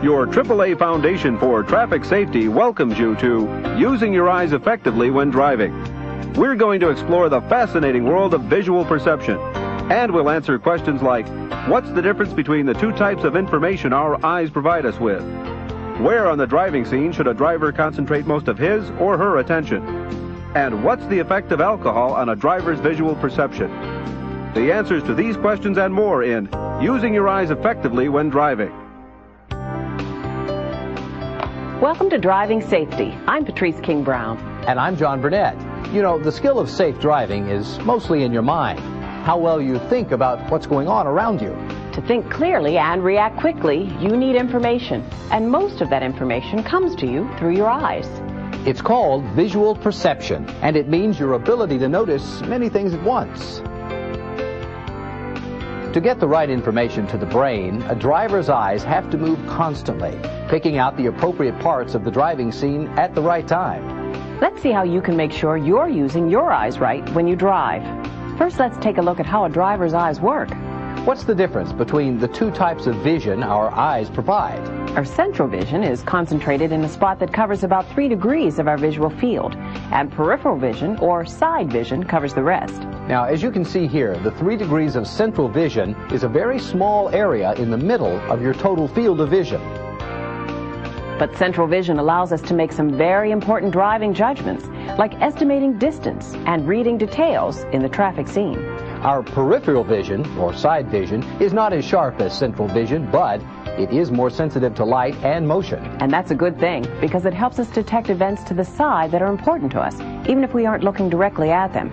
Your AAA Foundation for Traffic Safety welcomes you to Using Your Eyes Effectively When Driving. We're going to explore the fascinating world of visual perception, and we'll answer questions like, what's the difference between the two types of information our eyes provide us with? Where on the driving scene should a driver concentrate most of his or her attention? And what's the effect of alcohol on a driver's visual perception? The answers to these questions and more in Using Your Eyes Effectively When Driving. Welcome to Driving Safety. I'm Patrice King-Brown. And I'm John Burnett. You know, the skill of safe driving is mostly in your mind. How well you think about what's going on around you. To think clearly and react quickly, you need information. And most of that information comes to you through your eyes. It's called visual perception, and it means your ability to notice many things at once. To get the right information to the brain, a driver's eyes have to move constantly, picking out the appropriate parts of the driving scene at the right time. Let's see how you can make sure you're using your eyes right when you drive. First, let's take a look at how a driver's eyes work. What's the difference between the two types of vision our eyes provide? Our central vision is concentrated in a spot that covers about 3 degrees of our visual field, and peripheral vision, or side vision, covers the rest. Now, as you can see here, the 3 degrees of central vision is a very small area in the middle of your total field of vision. But central vision allows us to make some very important driving judgments, like estimating distance and reading details in the traffic scene. Our peripheral vision, or side vision, is not as sharp as central vision, but it is more sensitive to light and motion. And that's a good thing, because it helps us detect events to the side that are important to us, even if we aren't looking directly at them.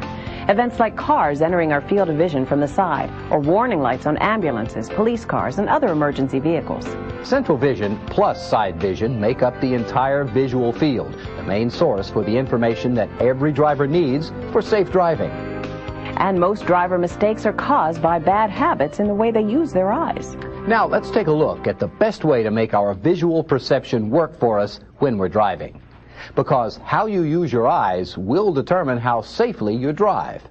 Events like cars entering our field of vision from the side, or warning lights on ambulances, police cars, and other emergency vehicles. Central vision plus side vision make up the entire visual field, the main source for the information that every driver needs for safe driving. And most driver mistakes are caused by bad habits in the way they use their eyes. Now, let's take a look at the best way to make our visual perception work for us when we're driving. Because how you use your eyes will determine how safely you drive.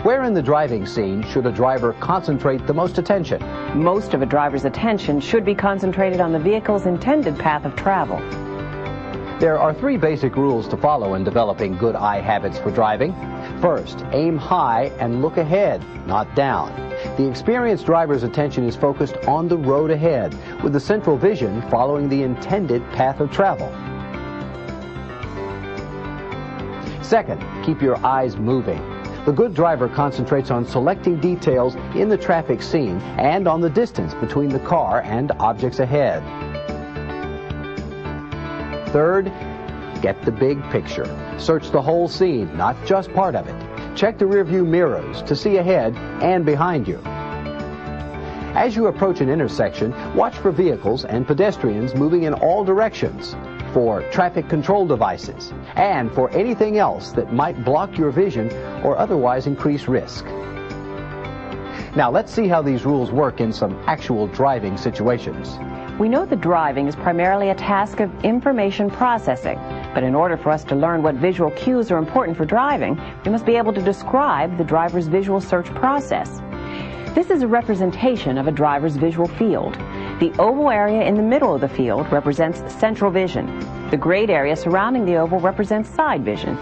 Where in the driving scene should a driver concentrate the most attention? Most of a driver's attention should be concentrated on the vehicle's intended path of travel. There are 3 basic rules to follow in developing good eye habits for driving. First, aim high and look ahead, not down. The experienced driver's attention is focused on the road ahead, with the central vision following the intended path of travel. Second, keep your eyes moving. The good driver concentrates on selecting details in the traffic scene and on the distance between the car and objects ahead. Third, get the big picture. Search the whole scene, not just part of it. Check the rearview mirrors to see ahead and behind you. As you approach an intersection, watch for vehicles and pedestrians moving in all directions, for traffic control devices, and for anything else that might block your vision or otherwise increase risk. Now, let's see how these rules work in some actual driving situations. We know that driving is primarily a task of information processing, but in order for us to learn what visual cues are important for driving, we must be able to describe the driver's visual search process. This is a representation of a driver's visual field. The oval area in the middle of the field represents central vision. The grayed area surrounding the oval represents side vision.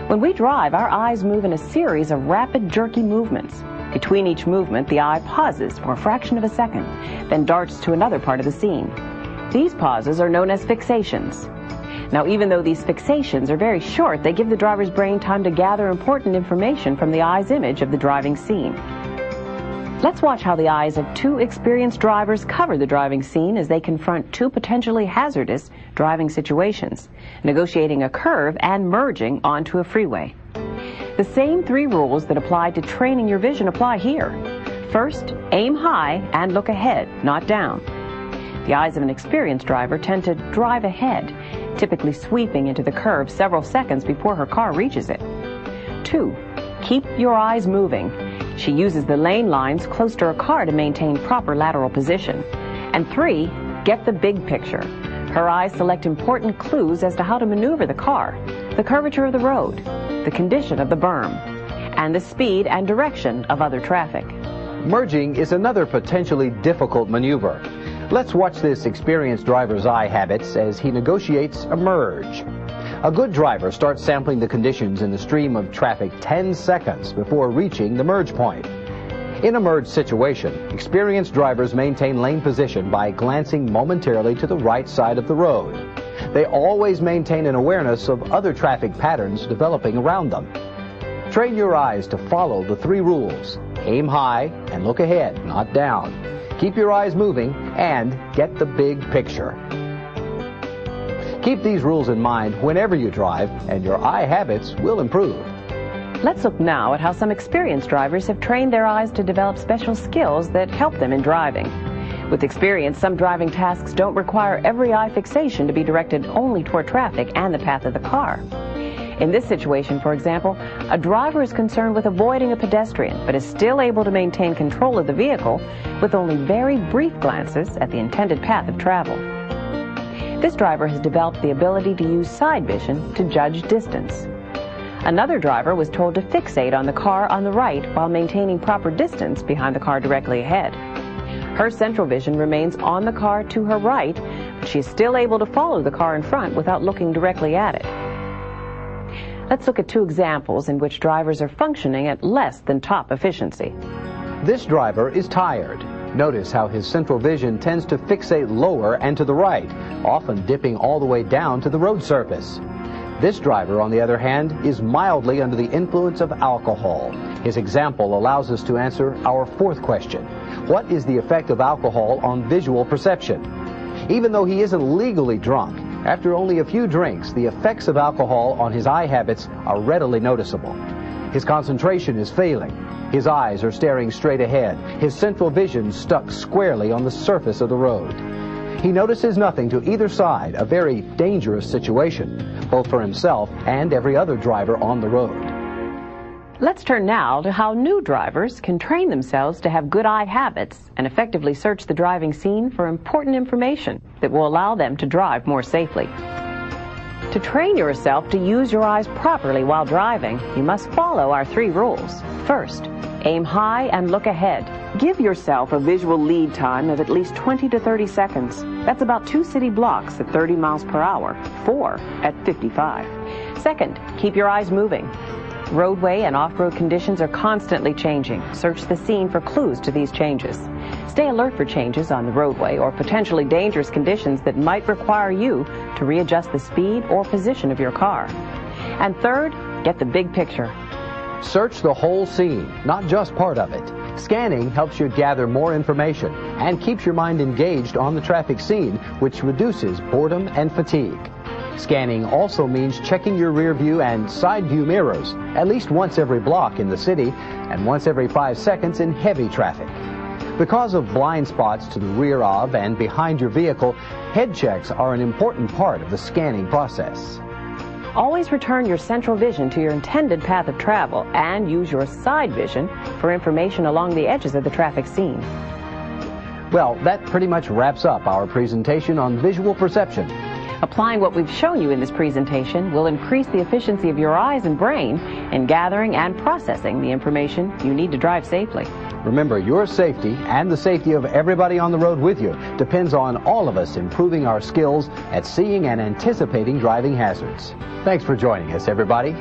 When we drive, our eyes move in a series of rapid, jerky movements. Between each movement, the eye pauses for a fraction of a second, then darts to another part of the scene. These pauses are known as fixations. Now, even though these fixations are very short, they give the driver's brain time to gather important information from the eye's image of the driving scene. Let's watch how the eyes of 2 experienced drivers cover the driving scene as they confront 2 potentially hazardous driving situations, negotiating a curve and merging onto a freeway. The same 3 rules that apply to training your vision apply here. First, aim high and look ahead, not down. The eyes of an experienced driver tend to drive ahead, typically sweeping into the curve several seconds before her car reaches it. 2, keep your eyes moving. She uses the lane lines close to her car to maintain proper lateral position. And 3, get the big picture. Her eyes select important clues as to how to maneuver the car, the curvature of the road, the condition of the berm, and the speed and direction of other traffic. Merging is another potentially difficult maneuver. Let's watch this experienced driver's eye habits as he negotiates a merge. A good driver starts sampling the conditions in the stream of traffic 10 seconds before reaching the merge point. In a merge situation, experienced drivers maintain lane position by glancing momentarily to the right side of the road. They always maintain an awareness of other traffic patterns developing around them. Train your eyes to follow the 3 rules. Aim high and look ahead, not down. Keep your eyes moving and get the big picture. Keep these rules in mind whenever you drive, and your eye habits will improve. Let's look now at how some experienced drivers have trained their eyes to develop special skills that help them in driving. With experience, some driving tasks don't require every eye fixation to be directed only toward traffic and the path of the car. In this situation, for example, a driver is concerned with avoiding a pedestrian, but is still able to maintain control of the vehicle with only very brief glances at the intended path of travel. This driver has developed the ability to use side vision to judge distance. Another driver was told to fixate on the car on the right while maintaining proper distance behind the car directly ahead. Her central vision remains on the car to her right, but she is still able to follow the car in front without looking directly at it. Let's look at 2 examples in which drivers are functioning at less than top efficiency. This driver is tired. Notice how his central vision tends to fixate lower and to the right, often dipping all the way down to the road surface. This driver, on the other hand, is mildly under the influence of alcohol. His example allows us to answer our 4th question. What is the effect of alcohol on visual perception? Even though he isn't legally drunk, after only a few drinks, the effects of alcohol on his eye habits are readily noticeable. His concentration is failing. His eyes are staring straight ahead. His central vision stuck squarely on the surface of the road. He notices nothing to either side, a very dangerous situation, both for himself and every other driver on the road. Let's turn now to how new drivers can train themselves to have good eye habits and effectively search the driving scene for important information that will allow them to drive more safely. To train yourself to use your eyes properly while driving, you must follow our 3 rules. First, aim high and look ahead. Give yourself a visual lead time of at least 20 to 30 seconds. That's about 2 city blocks at 30 miles per hour, 4 at 55. Second, keep your eyes moving. Roadway and off-road conditions are constantly changing. Search the scene for clues to these changes. Stay alert for changes on the roadway or potentially dangerous conditions that might require you to readjust the speed or position of your car. And third, get the big picture. Search the whole scene, not just part of it. Scanning helps you gather more information and keeps your mind engaged on the traffic scene, which reduces boredom and fatigue. Scanning also means checking your rear view and side view mirrors at least once every block in the city and once every 5 seconds in heavy traffic. Because of blind spots to the rear of and behind your vehicle, head checks are an important part of the scanning process. Always return your central vision to your intended path of travel and use your side vision for information along the edges of the traffic scene. Well, that pretty much wraps up our presentation on visual perception. Applying what we've shown you in this presentation will increase the efficiency of your eyes and brain in gathering and processing the information you need to drive safely. Remember, your safety and the safety of everybody on the road with you depends on all of us improving our skills at seeing and anticipating driving hazards. Thanks for joining us, everybody.